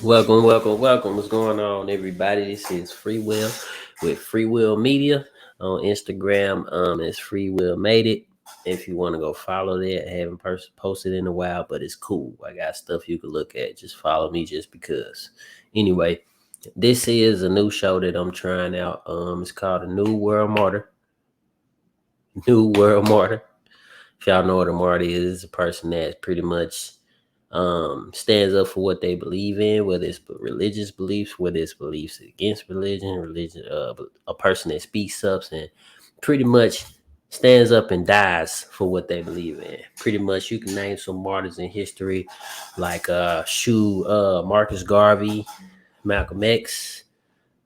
Welcome. What's going on, everybody? This is Free Will with Free Will Media on Instagram. It's Free Will Made It. If you want to go follow that, I haven't posted in a while, but it's cool. I got stuff you can look at. Just follow me, just because. Anyway, this is a new show that I'm trying out. It's called a New World Martyr. New World Martyr. If y'all know what a martyr is, it's a person that pretty much stands up for what they believe in, whether it's religious beliefs, whether it's beliefs against religion, a person that speaks up and pretty much stands up and dies for what they believe in. Pretty much, you can name some martyrs in history, like Marcus Garvey, Malcolm X,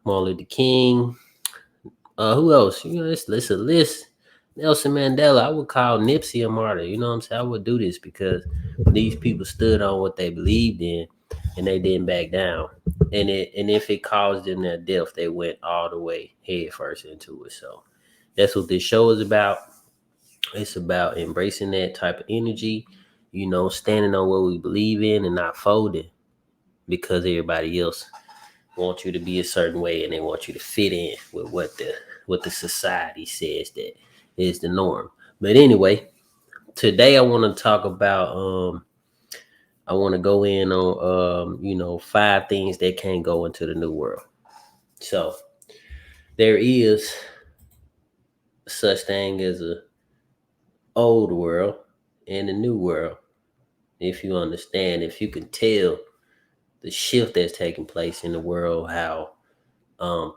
Martin Luther King. Who else? It's a list. Nelson Mandela. I would call Nipsey a martyr. You know what I'm saying? I would do this because these people stood on what they believed in, and they didn't back down. And if it caused them their death, they went all the way head first into it. So that's what this show is about. It's about embracing that type of energy. Standing on what we believe in and not folding because everybody else want you to be a certain way and they want you to fit in with what the society says that is the norm. But anyway, today I want to talk about I want to go in on 5 things that can't go into the new world. So there is such thing as a old world and a new world. If you understand, if you can tell the shift that's taking place in the world, how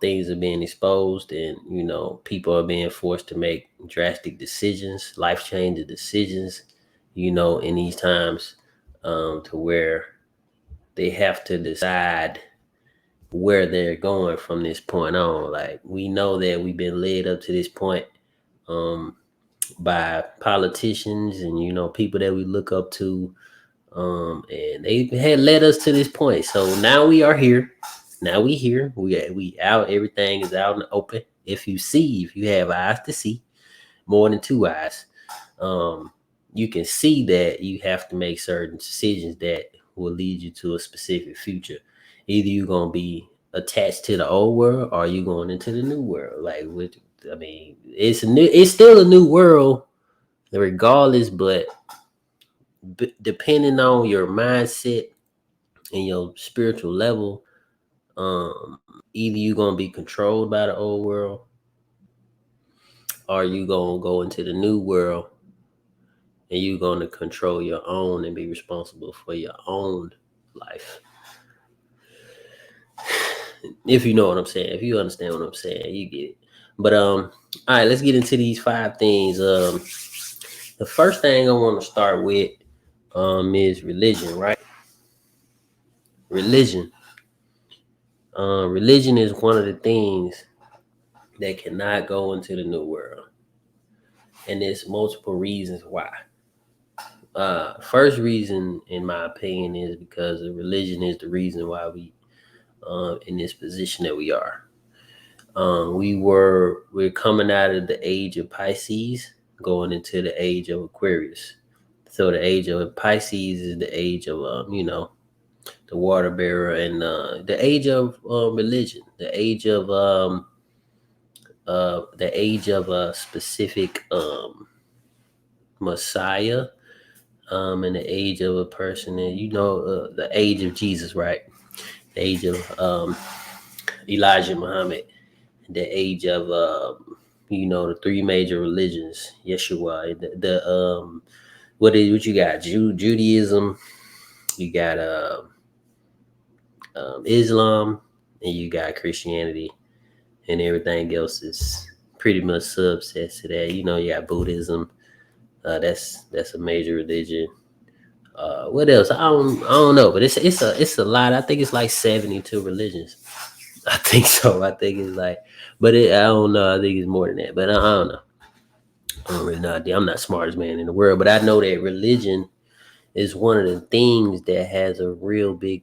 things are being exposed, and people are being forced to make drastic decisions, life-changing decisions, in these times, to where they have to decide where they're going from this point on. Like, we know that we've been led up to this point um, by politicians and people that we look up to, and they had led us to this point. So now we are here. Now we here. We out. Everything is out in the open. If you have eyes to see, more than two eyes, um, you can see that you have to make certain decisions that will lead you to a specific future. Either you're gonna be attached to the old world or you going into the new world. It's still a new world regardless, but depending on your mindset and your spiritual level, either you're gonna be controlled by the old world or you gonna go into the new world and you're gonna control your own and be responsible for your own life. If you know what I'm saying, if you understand what I'm saying, you get it. But all right, let's get into these 5 things. The first thing I want to start with is religion, right? Religion. Religion is one of the things that cannot go into the new world, and there's multiple reasons why. First reason, in my opinion, is because the religion is the reason why we in this position that we are. We're coming out of the age of Pisces, going into the age of Aquarius. So the age of Pisces is the age of the water bearer, and the age of religion, the age of a specific Messiah, and the age of a person, and the age of Jesus, right? The age of Elijah Muhammad, the age of the three major religions, Yeshua, what you got? Judaism, you got Islam, and you got Christianity, and everything else is pretty much subsets to that. You got Buddhism. That's a major religion. What else? I don't know, but it's a lot. I think it's like 72 religions. I think so. I think it's like, but I don't know. I think it's more than that. But I don't know. I don't really know. I'm not the smartest man in the world, but I know that religion is one of the things that has a real big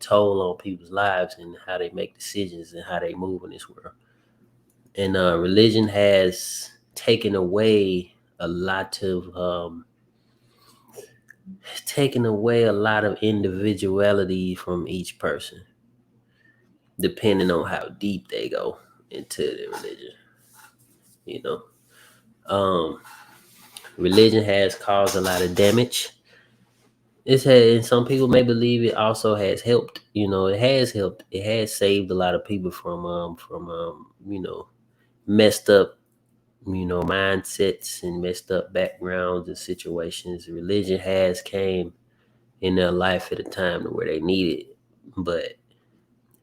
toll on people's lives and how they make decisions and how they move in this world. And religion has taken away a lot of It's taking away a lot of individuality from each person, depending on how deep they go into the religion. You know, um, religion has caused a lot of damage. It's had, and some people may believe it also has helped. It has helped. It has saved a lot of people from messed up mindsets and messed up backgrounds and situations. Religion has came in their life at a time to where they need it, but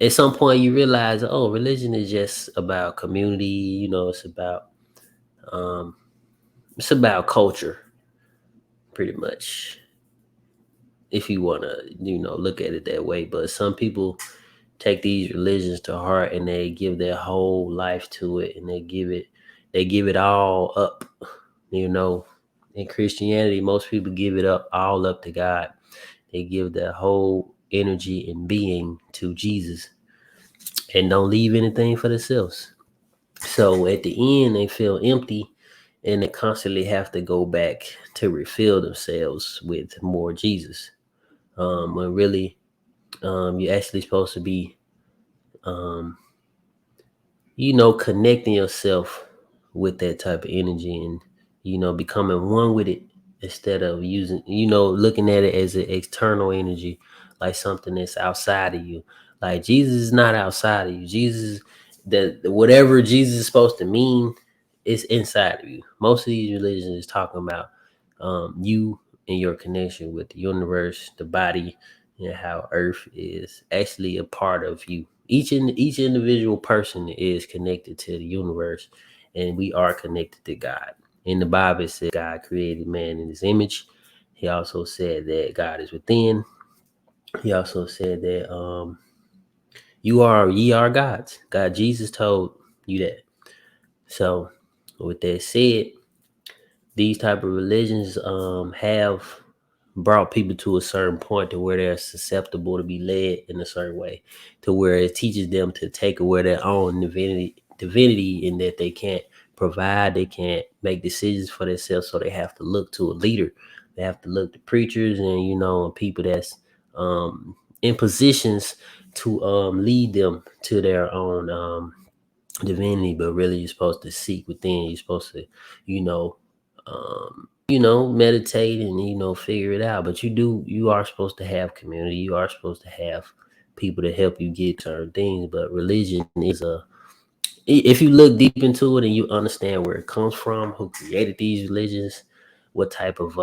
at some point you realize, oh, religion is just about community. Um, it's about culture, pretty much, if you want to look at it that way. But some people take these religions to heart and they give their whole life to it, and they give it all up. you know in Christianity, most people give it up all up to God. They give their whole energy and being to Jesus and don't leave anything for themselves. So at the end, they feel empty and they constantly have to go back to refill themselves with more Jesus. When really, you're actually supposed to be, um, connecting yourself with that type of energy, and becoming one with it, instead of using, looking at it as an external energy, like something that's outside of you. Like, Jesus is not outside of you. Jesus, that whatever Jesus is supposed to mean, is inside of you. Most of these religions is talking about, you and your connection with the universe, the body, and how Earth is actually a part of you. Each individual person is connected to the universe, and we are connected to God. In the Bible, it says God created man in His image. He also said that God is within. He also said that, ye are gods. God, Jesus told you that. So, with that said, these type of religions have brought people to a certain point to where they're susceptible to be led in a certain way, to where it teaches them to take away their own divinity, in that they can't provide, they can't make decisions for themselves, so they have to look to a leader. They have to look to preachers and people that's in positions to lead them to their own divinity. But really, you're supposed to seek within. You're supposed to, you know, meditate and figure it out. But you are supposed to have community. You are supposed to have people to help you get certain things. But religion is if you look deep into it and you understand where it comes from, who created these religions, what type of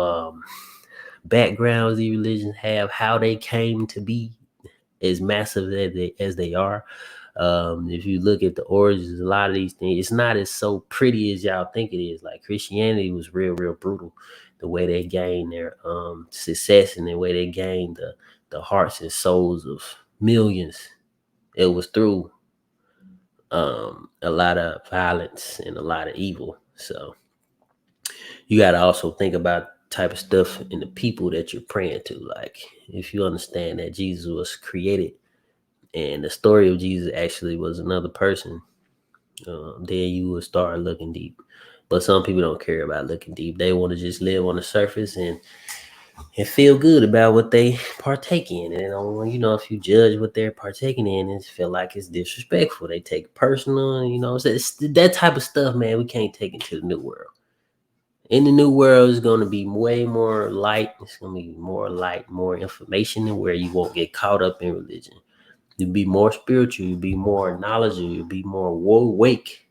backgrounds these religions have, how they came to be as massive as they are. If you look at the origins, a lot of these things, it's not as so pretty as y'all think it is. Like, Christianity was real, real brutal. The way they gained their success, and the way they gained the hearts and souls of millions, it was through a lot of violence and a lot of evil. So you got to also think about type of stuff in the people that you're praying to. Like, if you understand that Jesus was created and the story of Jesus actually was another person, then you will start looking deep. But some people don't care about looking deep. They want to just live on the surface and feel good about what they partake in. And if you judge what they're partaking in and feel like it's disrespectful, they take it personal. So it's that type of stuff, man. We can't take it to the new world. In the new world, is going to be way more light. It's going to be more light, more information, and where you won't get caught up in religion. You'll be more spiritual. You'll be more knowledgeable. You'll be more awake,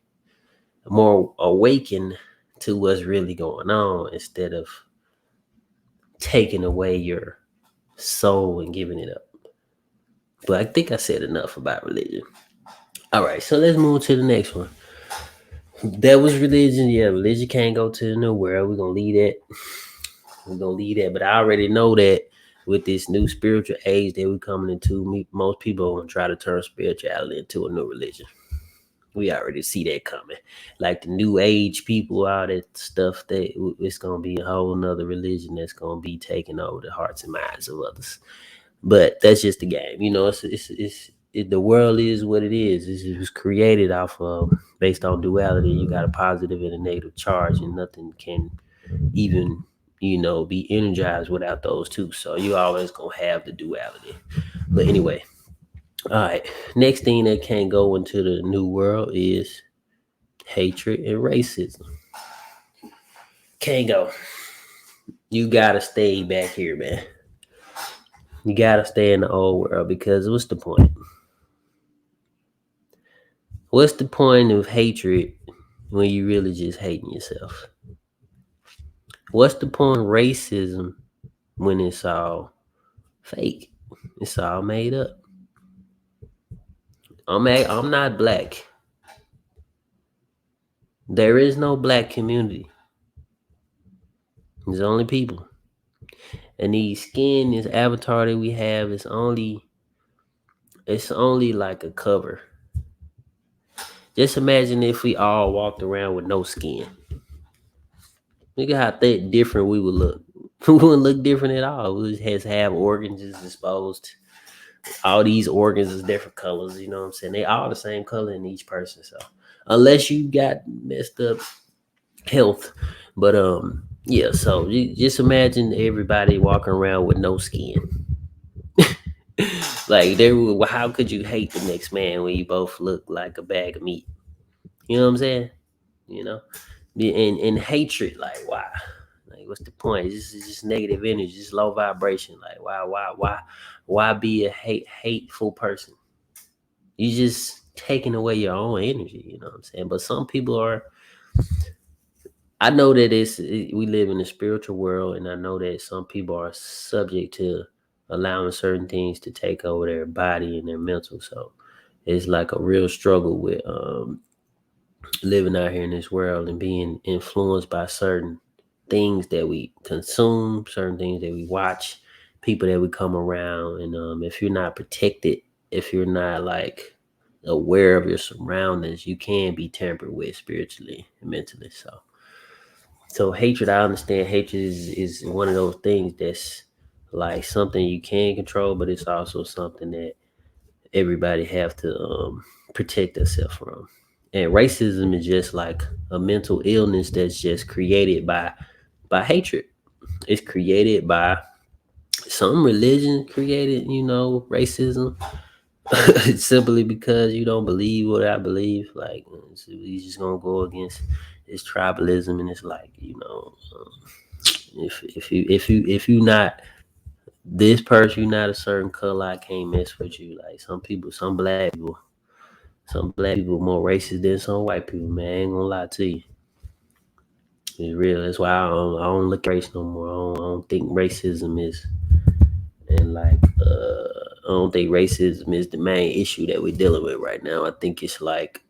more awakened to what's really going on, instead of taking away your soul and giving it up. But I think I said enough about religion. All right, so let's move to the next one. That was religion. Yeah, religion can't go to the new world. We're gonna leave that. But I already know that with this new spiritual age that we're coming into, most people are gonna try to turn spirituality into a new religion. We already see that coming. Like the new age people, all that stuff, it's gonna be a whole nother religion that's gonna be taking over the hearts and minds of others. But that's just the game. The world is what it is. It was created off of, based on duality. You got a positive and a negative charge, and nothing can even be energized without those two. So you always gonna have the duality. But anyway, all right. Next thing that can't go into the new world is hatred and racism. Can't go. You gotta stay back here, man. You gotta stay in the old world because what's the point? What's the point of hatred when you really just hating yourself? What's the point of racism when it's all fake? It's all made up. I'm not black. There is no black community. There's only people. And these skin, this avatar that we have is only like a cover. Just imagine if we all walked around with no skin. Look at how different we would look. We wouldn't look different at all. We would just have organs just exposed. All these organs is different colors. You know what I'm saying? They all the same color in each person. So unless you got messed up health, but yeah. So you just imagine everybody walking around with no skin. Like how could you hate the next man when you both look like a bag of meat? You know what I'm saying? You know, and hatred. Like why? Like what's the point? It's just negative energy, just low vibration. Like why be a hateful person? You just taking away your own energy. You know what I'm saying? But some people are. I know that we live in a spiritual world, and I know that some people are subject to allowing certain things to take over their body and their mental. So it's like a real struggle with living out here in this world and being influenced by certain things that we consume, certain things that we watch, people that we come around. And if you're not protected, if you're not like aware of your surroundings, you can be tampered with spiritually and mentally. So hatred, I understand hatred is one of those things that's like something you can control, but it's also something that everybody have to protect themselves from. And racism is just like a mental illness that's just created by hatred. It's created by some religion created, racism simply because you don't believe what I believe. Like so we just gonna go against this tribalism, and it's like if you not this person, you not a certain color, I can't mess with you. Like some black people more racist than some white people, man. I ain't gonna lie to you. It's real. That's why I don't look at race no more. I don't think racism is and like I don't think racism is the main issue that we're dealing with right now. I think it's like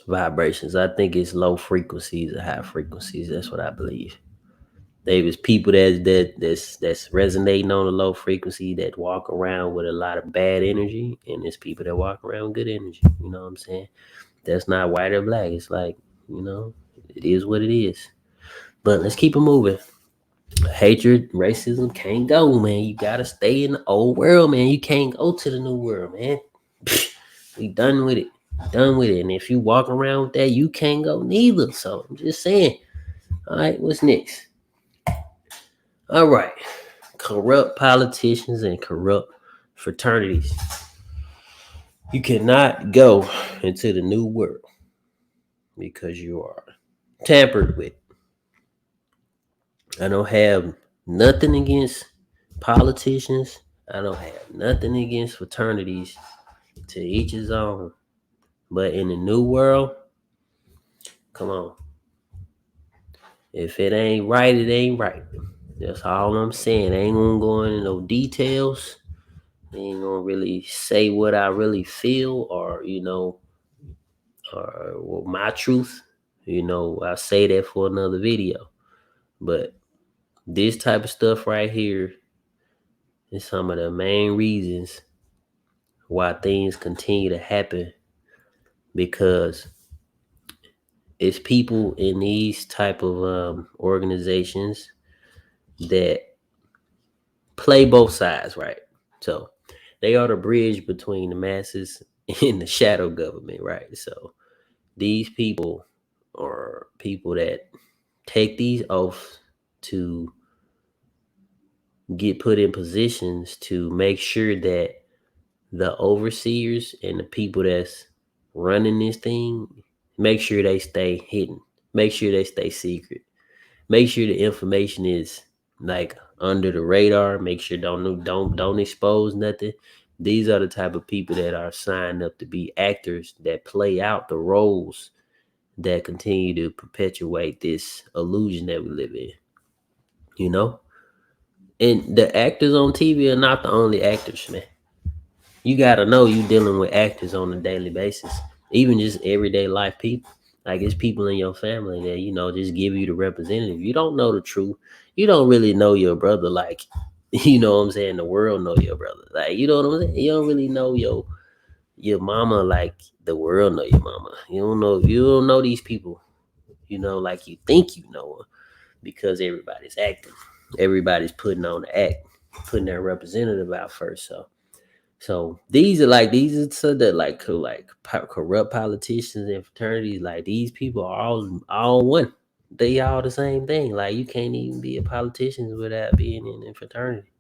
vibrations. I think it's low frequencies and high frequencies. That's what I believe. There's people that's resonating on a low frequency that walk around with a lot of bad energy, and there's people that walk around with good energy. You know what I'm saying? That's not white or black. It's like it is what it is. But let's keep it moving. Hatred, racism can't go, man. You gotta stay in the old world, man. You can't go to the new world, man. We done with it. Done with it. And if you walk around with that, you can't go neither. So I'm just saying. All right, what's next? All right. Corrupt politicians and corrupt fraternities. You cannot go into the new world because you are tampered with. I don't have nothing against politicians. I don't have nothing against fraternities. To each his own. But in the new world, come on. If it ain't right, it ain't right. That's all I'm saying. I ain't gonna go into no details. I ain't gonna really say what I really feel or my truth. I'll say that for another video. But this type of stuff right here is some of the main reasons why things continue to happen because it's people in these type of organizations that play both sides, right? So they are the bridge between the masses and the shadow government, right? So these people are people that take these oaths to get put in positions to make sure that the overseers and the people that's running this thing, make sure they stay hidden, make sure they stay secret, make sure the information is like under the radar, make sure don't expose nothing. These are the type of people that are signed up to be actors that play out the roles that continue to perpetuate this illusion that we live in, you know? And the actors on TV are not the only actors, man. You gotta know you dealing with actors on a daily basis, even just everyday life people. Like it's people in your family that just give you the representative. You don't know the truth. You don't really know your brother. Like you know what I'm saying. The world know your brother. Like you know what I'm saying. You don't really know your mama like the world know your mama. You don't know these people. Like you think you know her because everybody's acting. Everybody's putting on the act, putting their representative out first. So these are so that corrupt politicians and fraternities. Like these people are all one. They all the same thing. Like you can't even be a politician without being in a fraternity.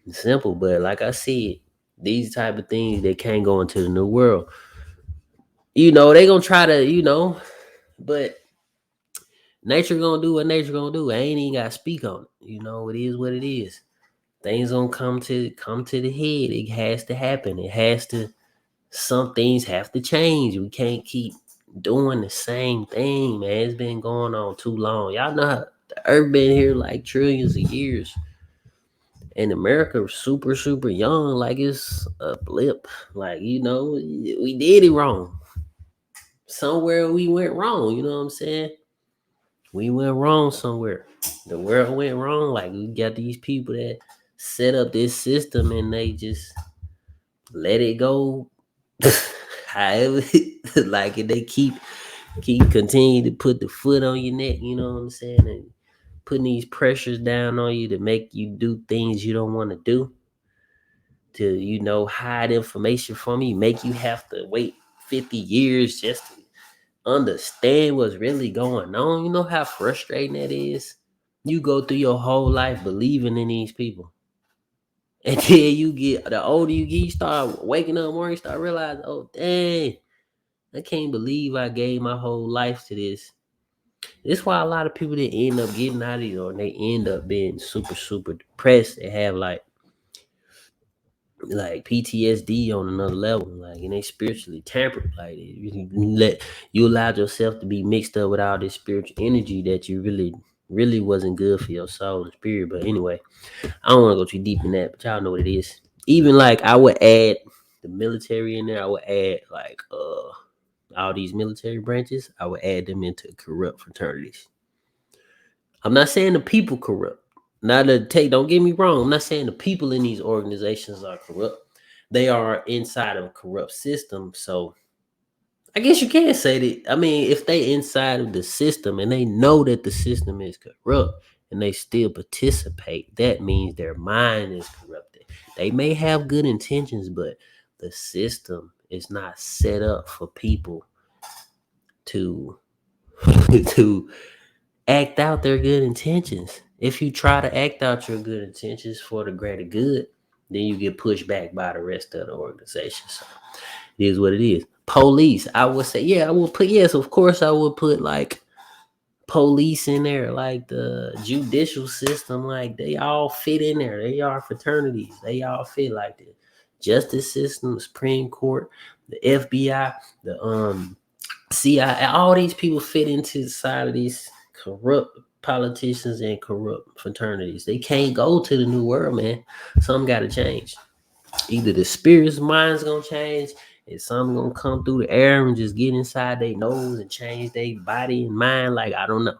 It's simple, but like I said, these type of things they can't go into the new world. They gonna try to but nature gonna do what nature gonna do. I ain't even gotta speak on it. It is what it is. Things gonna come to the head. It has to happen. Some things have to change. We can't keep doing the same thing, man. It's been going on too long. Y'all know how the earth been here like trillions of years. And America was super, super young. Like it's a blip. Like, we did it wrong. Somewhere we went wrong. You know what I'm saying? We went wrong somewhere. The world went wrong. Like we got these people that set up this system and they just let it go however like they keep continue to put the foot on your neck, you know what I'm saying, and putting these pressures down on you to make you do things you don't want to do, to hide information from you, make you have to wait 50 years just to understand what's really going on. You know how frustrating that is. You go through your whole life believing in these people. And then the older you get, you start waking up more, you start realizing, oh, dang, I can't believe I gave my whole life to this. This is why a lot of people that end up getting out of it, or they end up being super, super depressed. They have like PTSD on another level, like, and they spiritually tampered. Like you allowed yourself to be mixed up with all this spiritual energy that you really wasn't good for your soul and spirit. But anyway, I don't want to go too deep in that, but y'all know what it is. Even like I would add the military in there. I would add like all these military branches. I would add them into corrupt fraternities. I'm not saying the people corrupt. Don't get me wrong. I'm not saying the people in these organizations are corrupt. They are inside of a corrupt system. So I guess you can say that. I mean, if they inside of the system and they know that the system is corrupt and they still participate, that means their mind is corrupted. They may have good intentions, but the system is not set up for people to to act out their good intentions. If you try to act out your good intentions for the greater good, then you get pushed back by the rest of the organization. So it is what it is. Police, I would say, yeah, I will put, yes, of course, I would put like police in there, like the judicial system, like they all fit in there. They are fraternities. They all fit like the justice system, the Supreme Court, the FBI, the CIA. All these people fit into the side of these corrupt politicians and corrupt fraternities. They can't go to the new world, man. Something got to change. Either the spirit's mind's gonna change, and something gonna come through the air and just get inside their nose and change their body and mind. Like I don't know.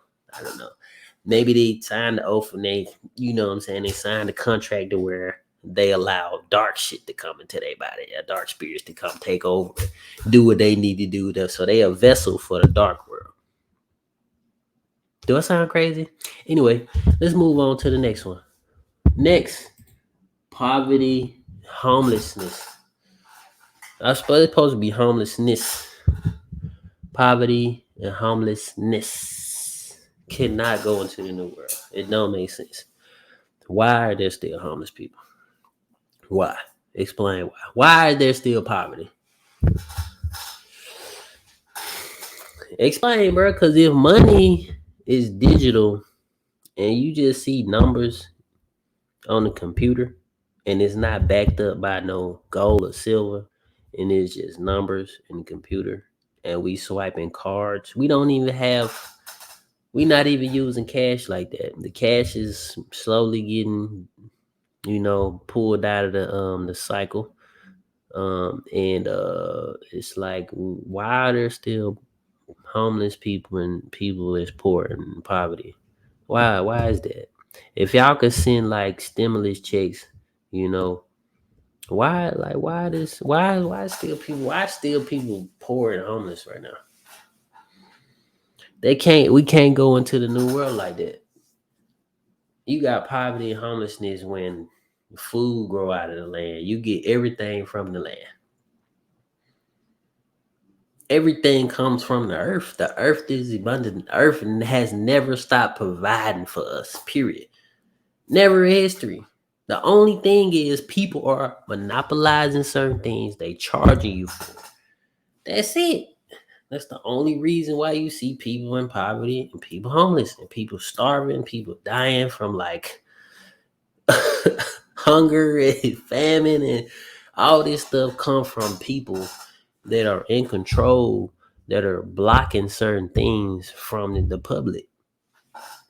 Maybe they signed the oath and they, you know what I'm saying, they signed a contract to where they allow dark shit to come into their body, dark spirits to come take over, do what they need to do. So they a vessel for the dark world. Do I sound crazy? Anyway, let's move on to the next one. Next, poverty, homelessness. I suppose it's supposed to be homelessness. Poverty and homelessness. cannot go into the new world. It don't make sense. Why are there still homeless people? Why? Explain why. Why is there still poverty? Explain, bro. Because if money is digital and you just see numbers on the computer and it's not backed up by no gold or silver and it's just numbers in the computer and we swiping cards, we not even using cash like that. The cash is slowly getting, pulled out of the cycle. And it's like, why are there still homeless people and people that's poor and poverty? Why is that? If y'all could send like stimulus checks, you know, why still people poor and homeless right now? We can't go into the new world like that. You got poverty and homelessness when food grow out of the land. You get everything from the land. Everything comes from the earth. The earth is abundant. The earth has never stopped providing for us, period. Never in history. The only thing is people are monopolizing certain things they charging you for. That's it. That's the only reason why you see people in poverty and people homeless and people starving, people dying from like hunger and famine and all this stuff come from people that are in control, that are blocking certain things from the public.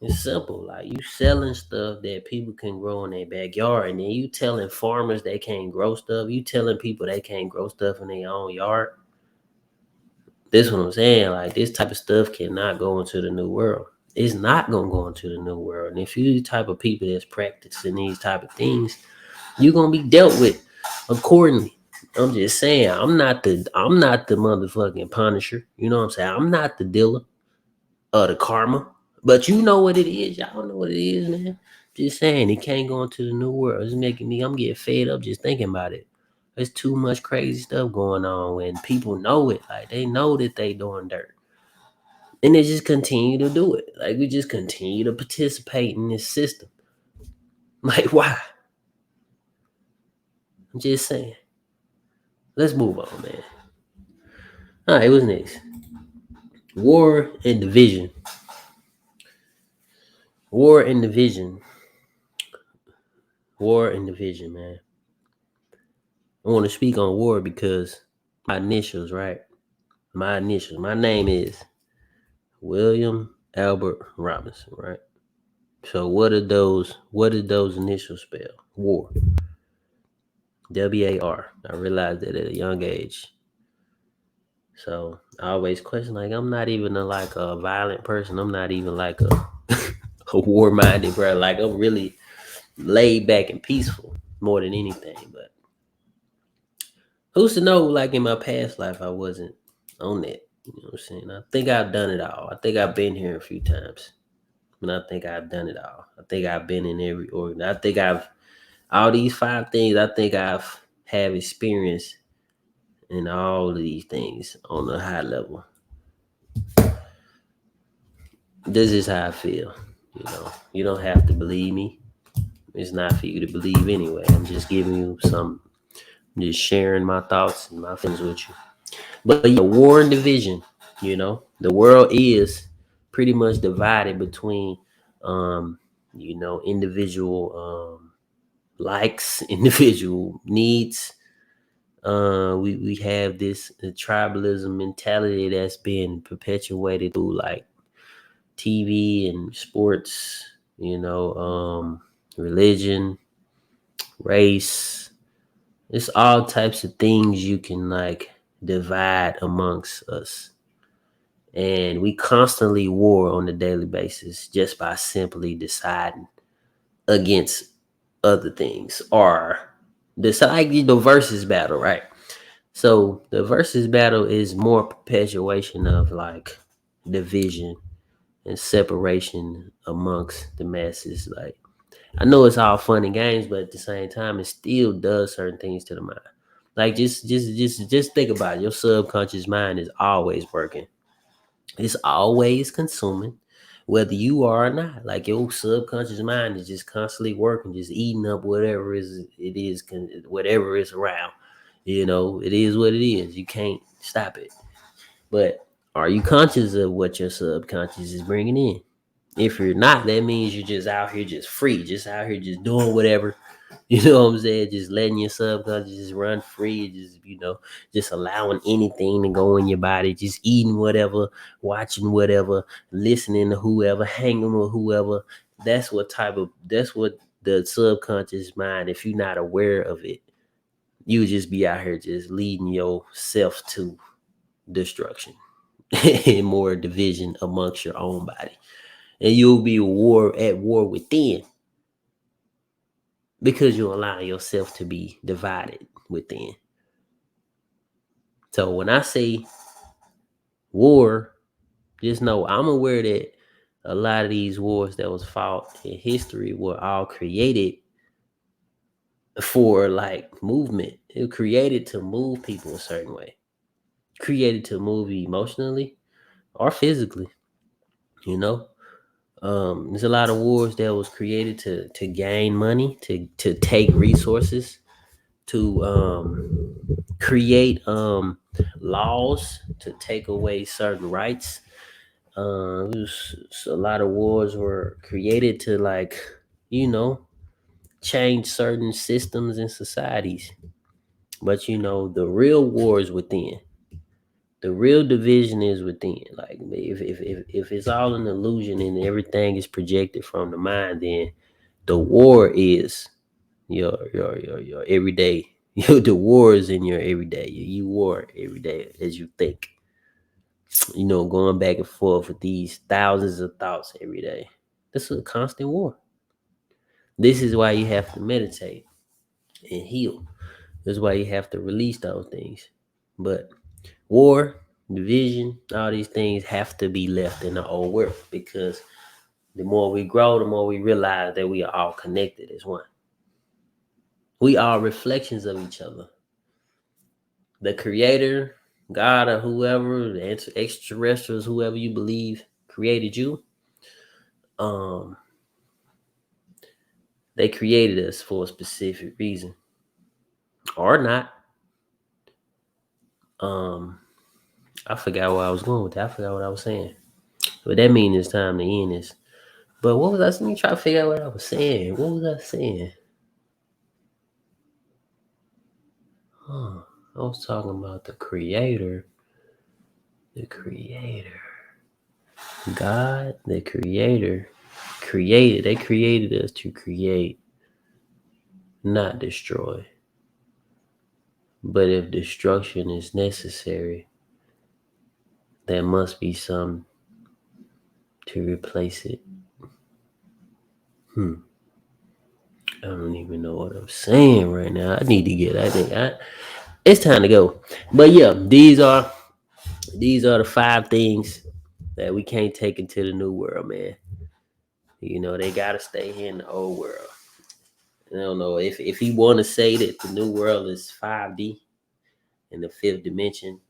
It's simple. Like you selling stuff that people can grow in their backyard, and then you telling farmers they can't grow stuff. You telling people they can't grow stuff in their own yard. This is what I'm saying. Like this type of stuff cannot go into the new world. It's not gonna go into the new world. And if you the type of people that's practicing these type of things, you're gonna be dealt with accordingly. I'm just saying, I'm not the motherfucking punisher. You know what I'm saying? I'm not the dealer of the karma. But you know what it is. Y'all know what it is, man. Just saying, it can't go into the new world. It's making me, I'm getting fed up just thinking about it. There's too much crazy stuff going on when people know it. Like they know that they doing dirt. And they just continue to do it. Like we just continue to participate in this system. Like why? I'm just saying. Let's move on, man. All right, what's next? War and division. War and division. War and division, man. I want to speak on war because my initials, right? My initials. My name is William Albert Robinson, right? So what did those initials spell? War. WAR. I realized that at a young age. So I always question, like, I'm not even a violent person. I'm not even like a war minded bro. Like I'm really laid back and peaceful more than anything. But who's to know, like in my past life I wasn't on that. You know what I'm saying? I think I've done it all. I think I've been here a few times. And I think I've done it all. I think I've been in every organ. I think I've all these 5 things. I think I've have experience in all of these things on a high level. This is how I feel. You don't have to believe me. It's not for you to believe anyway. I'm just giving you some. I'm just sharing my thoughts and my feelings with you. But yeah, war and division. The world is pretty much divided between, individual likes, individual needs. We have this tribalism mentality that's been perpetuated through like TV and sports, religion, race. It's all types of things you can like divide amongst us. And we constantly war on a daily basis just by simply deciding against other things or decide the versus battle, right? So the versus battle is more perpetuation of like division and separation amongst the masses. Like I know it's all fun and games, but at the same time, it still does certain things to the mind. Like just think about it. Your subconscious mind is always working. It's always consuming. whether you are or not. Like your subconscious mind is just constantly working, just eating up whatever whatever is around. It is what it is. You can't stop it. But are you conscious of what your subconscious is bringing in? If you're not, that means you're just out here just free, just out here just doing whatever. You know what I'm saying? Just letting your subconscious just run free, just allowing anything to go in your body, just eating whatever, watching whatever, listening to whoever, hanging with whoever. That's what the subconscious mind, if you're not aware of it, you just be out here just leading yourself to destruction and more division amongst your own body. And you'll be at war within because you allow yourself to be divided within. So when I say war, just know I'm aware that a lot of these wars that was fought in history were all created for like movement. It was created to move people a certain way, created to move emotionally or physically. You know, there's a lot of wars that was created to gain money, to take resources, to create laws to take away certain rights. A lot of wars were created to you know change certain systems and societies. But the real war is within. The real division is within. Like if it's all an illusion and everything is projected from the mind, then the war is your everyday. The war is in your everyday. You war every day as you think. Going back and forth with these thousands of thoughts every day. This is a constant war. This is why you have to meditate and heal. This is why you have to release those things. But war, division, all these things have to be left in the old world, because the more we grow, the more we realize that we are all connected as one. We are reflections of each other. The creator, God, or whoever, the extraterrestrials, whoever you believe created you, um, they created us for a specific reason. Or not. Um, I forgot where I was going with that. I forgot what I was saying. But that means it's time to end this. But what was I saying? Try to figure out what I was saying. What was I saying? Huh. I was talking about the creator. The creator. God, the creator. They created us to create, not destroy. But if destruction is necessary, there must be some to replace it. I don't even know what I'm saying right now. It's time to go. But yeah, these are the 5 things that we can't take into the new world, man. They gotta stay here in the old world. I don't know if he want to say that the new world is 5D in the 5th dimension,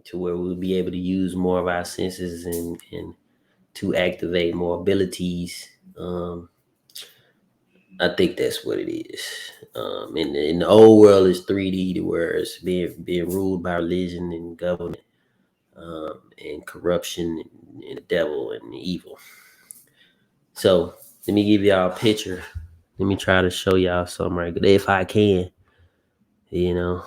to where we'll be able to use more of our senses and to activate more abilities. I think that's what it is. In the old world, is 3D, where it's being ruled by religion and government, and corruption and the devil and the evil. So let me give y'all a picture. Let me try to show y'all something right good, if I can. Let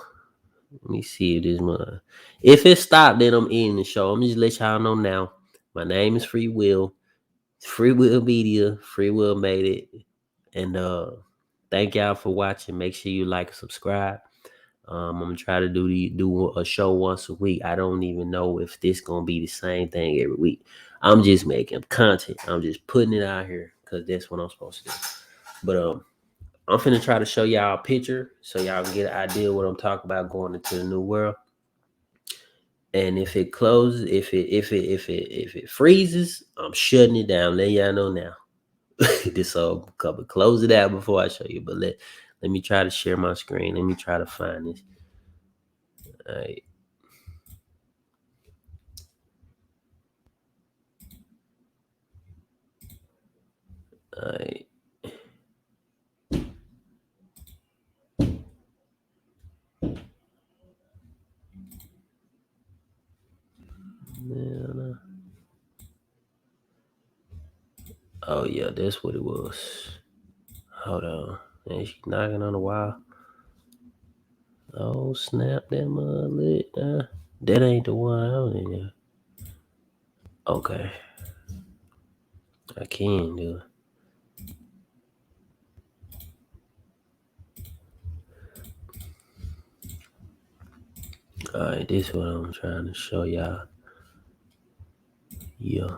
me see if this one. If it stopped, then I'm ending the show. I'm just let y'all know now. My name is Free Will. Free Will Media. Free Will made it. And thank y'all for watching. Make sure you like and subscribe. I'm gonna try to do a show once a week. I don't even know if this gonna be the same thing every week. I'm just making content. I'm just putting it out here because that's what I'm supposed to do. But I'm finna try to show y'all a picture so y'all can get an idea of what I'm talking about going into the new world. And if it closes, if it freezes, I'm shutting it down. Let y'all know now. This all cover. Close it out before I show you. But let me try to share my screen. Let me try to find this. All right. All right. Oh yeah, that's what it was. Hold on. And she knocking on the wall. Oh snap, that mud lit. That ain't the one out in there. Okay, I can do it. All right, this is what I'm trying to show y'all. Yeah.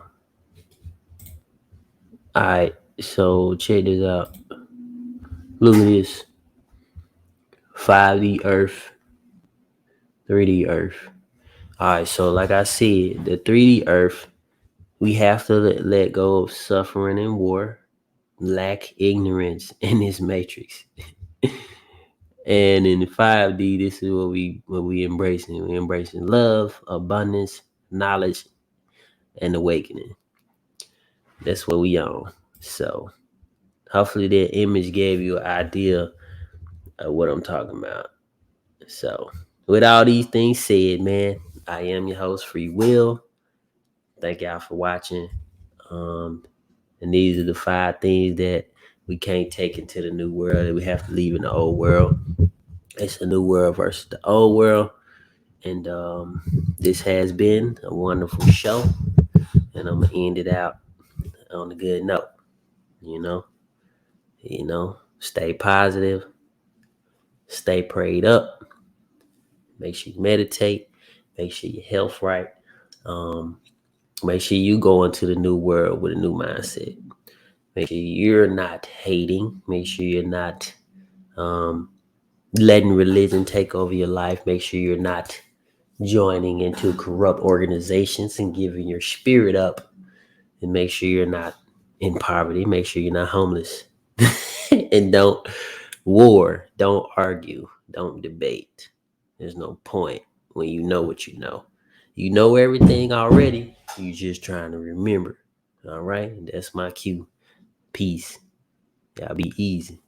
All right, so check this out. Look at this. 5D Earth, 3D Earth. All right, so like I said, the 3D Earth, we have to let go of suffering and war, lack, ignorance in this matrix. And in 5D, this is what we embracing. We embracing love, abundance, knowledge, and awakening. That's what we on. So hopefully that image gave you an idea of what I'm talking about. So with all these things said, man, I am your host, Free Will. Thank y'all for watching. Um, and these are the 5 things that we can't take into the new world, that we have to leave in the old world. It's a new world versus the old world. And this has been a wonderful show. And I'm gonna end it out on a good note. You know, stay positive, stay prayed up, make sure you meditate, make sure your health right. Um, Make sure you go into the new world with a new mindset. Make sure you're not hating. Make sure you're not um, letting religion take over your life. Make sure you're not joining into corrupt organizations and giving your spirit up. And make sure you're not in poverty. Make sure you're not homeless. And don't don't argue, don't debate. There's no point when you know what you know. You know everything already. You just trying to remember. All right. That's my cue. Peace. Y'all be easy.